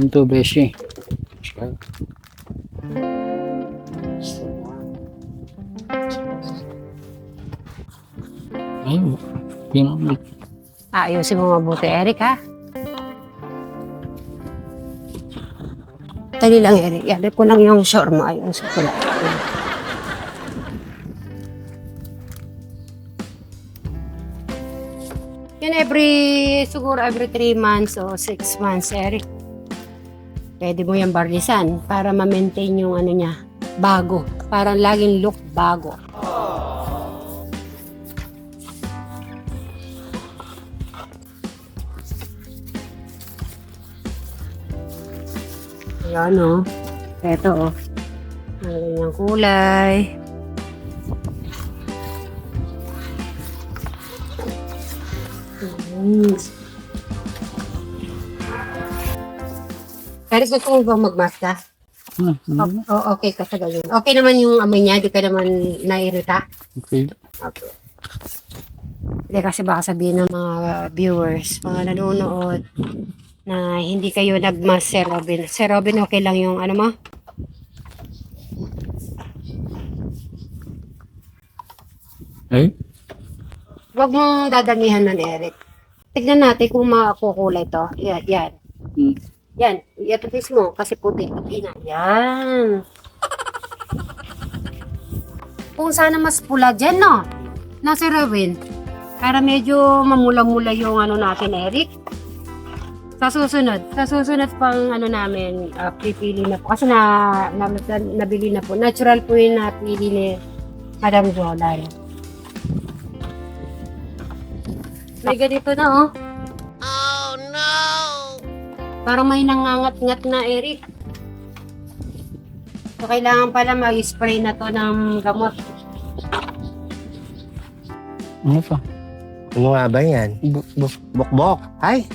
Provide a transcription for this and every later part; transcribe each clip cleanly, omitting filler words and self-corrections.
Ito, Beshi. Ayun. Pinamit. Ayusin mo mabuti, Eric, ha? Dali lang, Eric. Yari ko lang yung shawarma. Ayusin ko lang. Yan siguro every 3 months o 6 months, Eric. Pwede mo yung barnisan para ma-maintain yung ano niya, bago. Para laging look bago. Ayan, o. Ito, o. Ang ganyang kulay. Pero gusto mo ba mag-mask ka? Okay ka sa ganyan. Okay naman yung amoy niya, di ka naman nairita? Okay. Okay. Hindi kasi baka sabihin ng mga viewers, mga nanonood, na hindi kayo nag-mask, Sir Robin. Sir Robin, okay lang yung ano mo? Eh? Huwag mong dadamihan nun, Eric. Tignan natin kung makukulay to. Yan, yan. Yan, ito mismo, kasi puti. Ina, yan. Kung sana mas pula dyan, no? Na, Sir Robin. Para medyo mamula-mula yung ano natin, Eric. Sa susunod pang ano namin, pipili na po. Kasi nabili na po. Natural po yung napili ni Madam Jolay. May ganito na, oh. Oh, no! Parang may nangangat-ngat na, Eric. So, kailangan pala mag-spray na to ng gamot. Ano pa? Ano nga ba yan? Bukbok. Ay!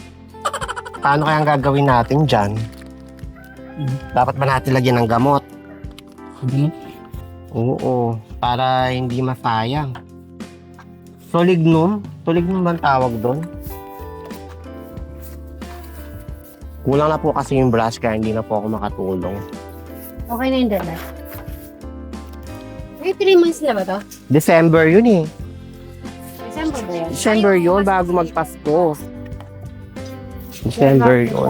Paano kaya ang gagawin natin dyan? Dapat ba natin lagyan ng gamot? Sabi mo? Oo, para hindi masayang. Solignum? Solignum ba ang tawag doon? Kulang na po kasi yung brush kaya hindi na po ako makatulong. Okay na yung dala. May 3 months na ba to? December yun eh. December ba yan? December yun, bago magpasko. December yun.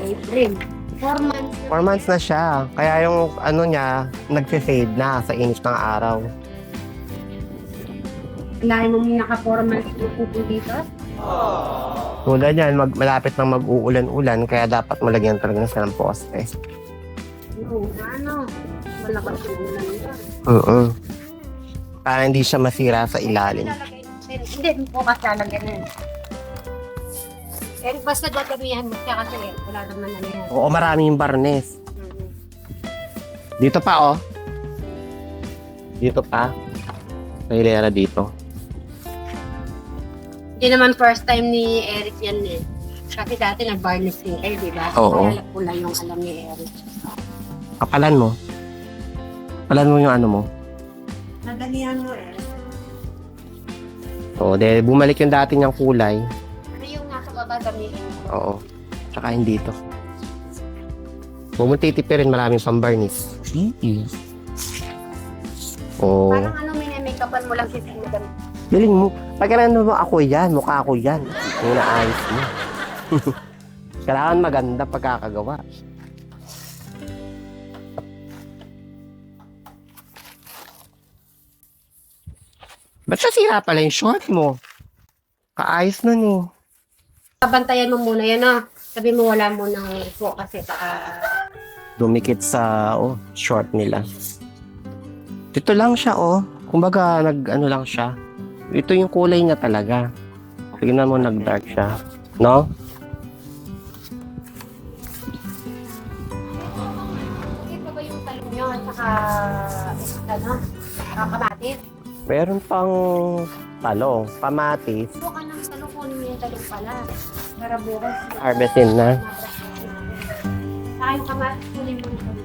April. 4 months. 4 months na siya. Kaya yung ano niya, nagse-fade na sa init ng araw. Kailangan mo naka-4 months na dito? Tulad yan, malapit nang mag-uulan-ulan, kaya dapat malagyan talaga siya ng poste. Oo, ano? Malakas yung ulan nito. Oo. Para hindi siya masira sa ilalim. Hindi po kasi lalagyan na yun. Eh, basta dadamihan mo siya kasi wala naman na yan. Oo, marami yung barnes. Dito pa, oh. Dito pa. Sa hilera dito. Hindi naman first time ni Eric yan eh. Kasi dati nag-varnish din kayo, di ba? Oo. Kaya pula yung alam ni Eric. Kapalan mo. Kapalan mo yung ano mo. Nadalihan mo eh. Oo, dahil bumalik yung dati niyang kulay. Ano yung nasa baba damihin mo? Oo. Tsaka hindi dito. Bumutitipirin maraming pambarnis. Oo. Parang ano, may-makeupan mo lang si Madam. Galing mo. Pag ano mo, ako yan. Mukha ako yan. Yung naayos mo. Kailangan maganda pagkakagawa. Ba't sira pala yung short mo? Kaayos nun eh. Pabantayan mo muna yan ah. Sabi mo wala mo ng po kasi baka... Dumikit sa short nila. Ito lang siya Kumbaga nag-ano lang siya. Ito yung kulay niya talaga. Tignan mo nag-dark siya. No? Hindi pa ba yung talong nyo at saka ano? Kamatis? Meron pang talong, kamatis, Buka ng talong, kunin mo yung talong pala. Para bukas. harvestin na. Saka yung kamatis, kunin mo yung talong.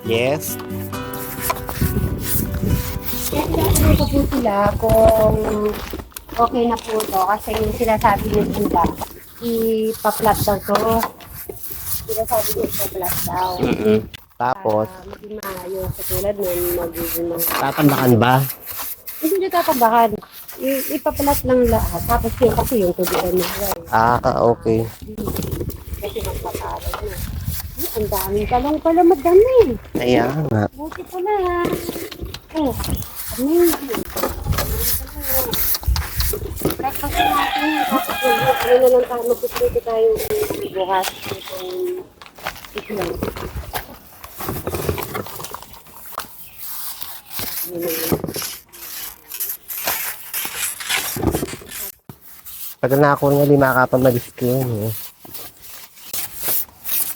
Yes. Ano po sila kung okay na po to kasi sinasabi niyo sila ipa-flat daw to. Sinasabi niyo ipa-flat daw. Tapos, Maging maayos katulad nun, magiging tatambakan ba? hindi na tatambakan. Ipa-flat lang lahat. Tapos yung kasi yung tubigan nila. Okay. Kasi magpapalay na. Ang daming talong pala madami. Ayan nga. Buti pala. Oh, amazing. Breakfast natin. Tapos ano na lang tayo, magpipilito tayo bukas. Itong itlog. Pag na ako nga, lima ka pa mag-skin.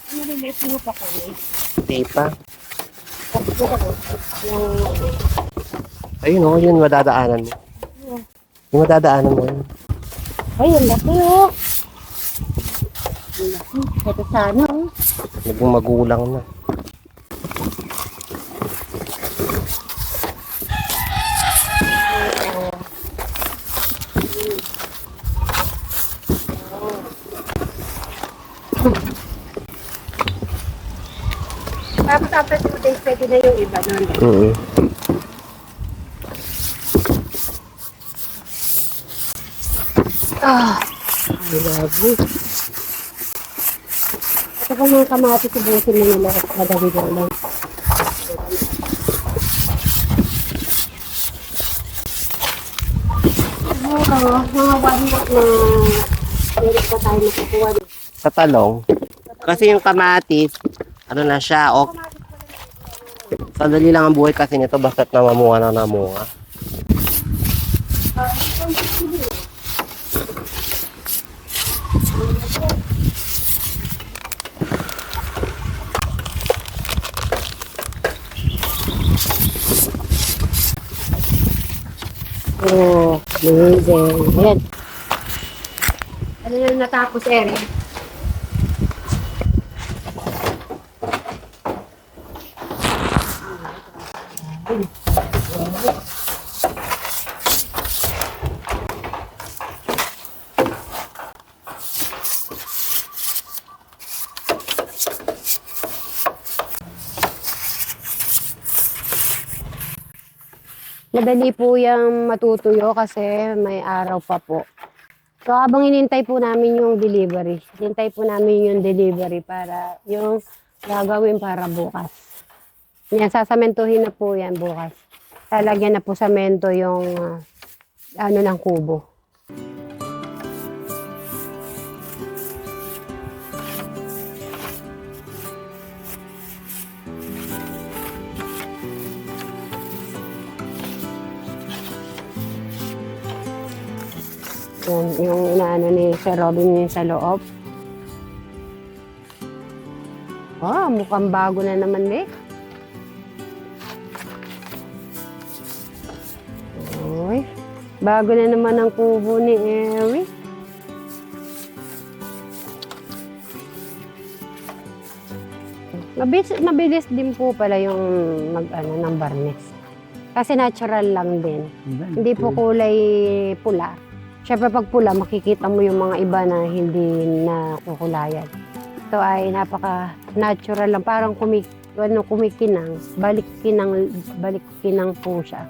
Naliliit mo pa kami. Tape pa. Tapos yung Ayun yun madadaanan mo. Yung madadaanan mo yun. ay, ang laki oh. Ang laki. Ito sana oh. Naging magulang na. Tapos after 2 days, pwede na yung iba nun. I love you. Ito pa mga kamatis, subusin na nila at madami ko lang. Siguro, mga 1 month na meron pa tayo nakukuha. Sa talong. Kasi yung kamatis, ano na siya, sandali lang ang buhay kasi nito basta't namamunga na namunga. Oh, amazing. Ayan. Ano na natapos, Eric? Madali po yung matutuyo kasi may araw pa po. So habang inintay po namin yung delivery, para yung gagawin para bukas. Yan, sasamentohin na po yan bukas. Lalagyan na po samento yung ano ng kubo. Yan, yung inaano ni Sir Robin yun sa loob. Oh, mukhang bago na naman eh. Oy, bago na naman ang kubo ni Eric. Mabilis din po pala yung mag-ano ng barnes. Kasi natural lang din. Hindi po kulay pula. Siyempre pag pula, makikita mo yung mga iba na hindi na kukulayan. Ito ay napaka-natural lang. Parang kumikinang, balik-kinang po siya.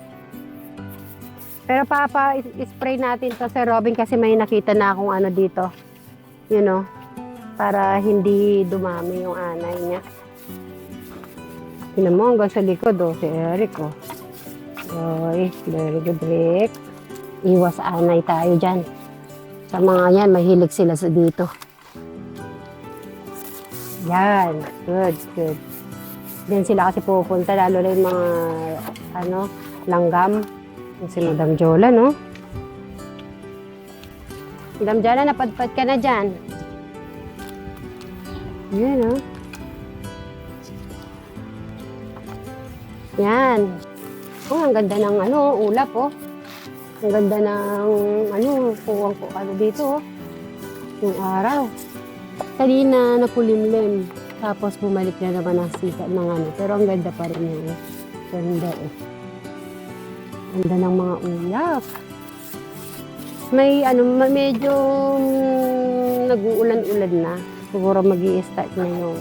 Pero spray natin to Sir Robin kasi may nakita na akong ano dito. You know, para hindi dumami yung anay niya. Tingnan mo hanggang sa likod si Eric Oy, very good Rick. Iwas anay tayo dyan. Sa mga yan, mahilig sila sa dito. Yan, good. Diyan sila kasi pupunta, lalo na yung mga, langgam. Yung si Madam Jola, no? Madam Jola, napadpad ka na dyan. Yan, no? Yan. Ang ganda ng ulap, Ang ganda ng kuwang ko dito, yung araw. Kanina nakulimlim. Tapos bumalik na naman ang sikat ng ano. Pero ang ganda pa rin yung ganda eh. Ganda ng mga ulap. May ano, medyo nag-uulan-ulan na. Siguro mag-i-start na yung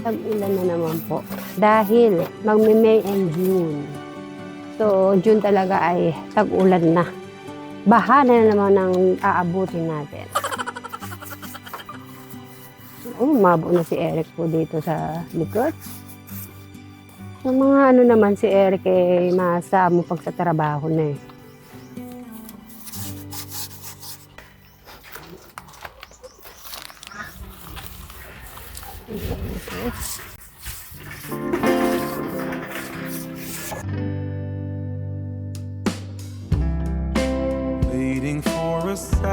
tag-ulan na naman po. Dahil magme-May and June. So, June talaga ay tag-ulan na. Baha na naman ang aabutin natin. Umabo na si Eric po dito sa likod. Yung mga ano naman si Eric eh, masamo pag sa trabaho na eh. Waiting for a sign.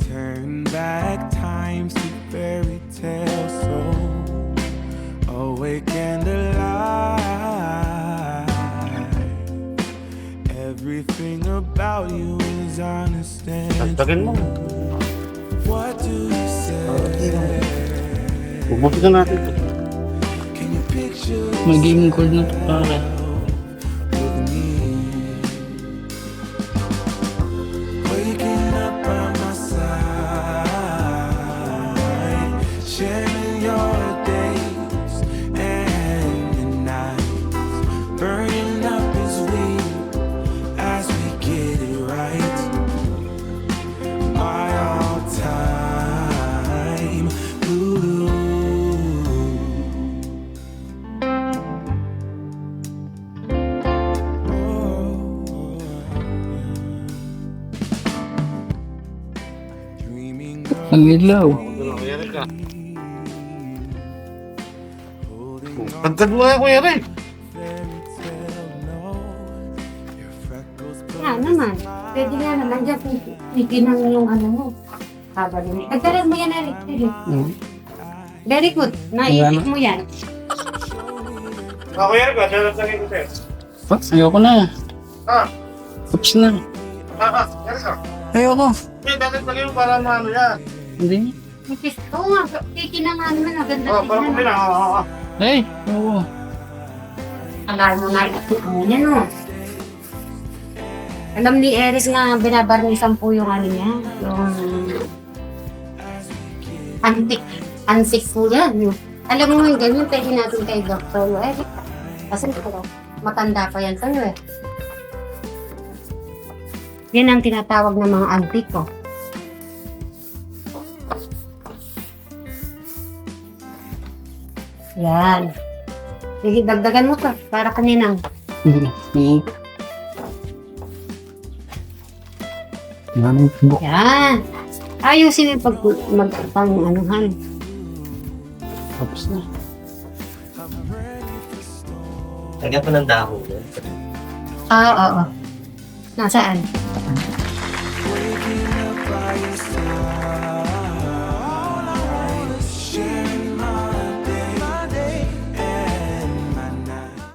Turn back time to fairy tales so awake and alive. Everything about you is honest and Tagtagan mo. what do you say? Ubuti na natin. Can you picture Magiging cold na ito para. with me? Waking up by my side, sharing your days and your nights, burning up as we get it right. My all time Lulu. Dreaming of Ang ilaw. Tagtag mo nga, Kuya Ray. fairy tale, no. Your freckles Yan naman. Pwede nga naman dyan. Piginang yung ano mo. Habang yun. Nagtalag mo yan, Eric. Very good. Naisip mo yan. Kuya Ray, dadalap sa ko sa'yo. Ayoko na. Ah, Oops na. Eric ah. Ayoko. Kuya, dadalap sa mo para maano yan. Hindi. Oo nga. Piginang nga naman. Maganda Oh, para tignan. kumila. Oo. Ay, oo. Alam mo nga. Yan o. Alam ni Eric nga binabarnisan po yung ano niya. Yung antik po yan. Alam mo yung ganyan, pwede natin kay Dr. Eric. Kasi matanda pa yan sa'yo eh. Yan ang tinatawag ng mga antik ko. Yan. Sige, dagdagan mo to para kaninang. Maraming buk. Yan. Ayusin yung pang anuhan. Oops na. Lagyan ko ng dahon. Oo. Nasaan?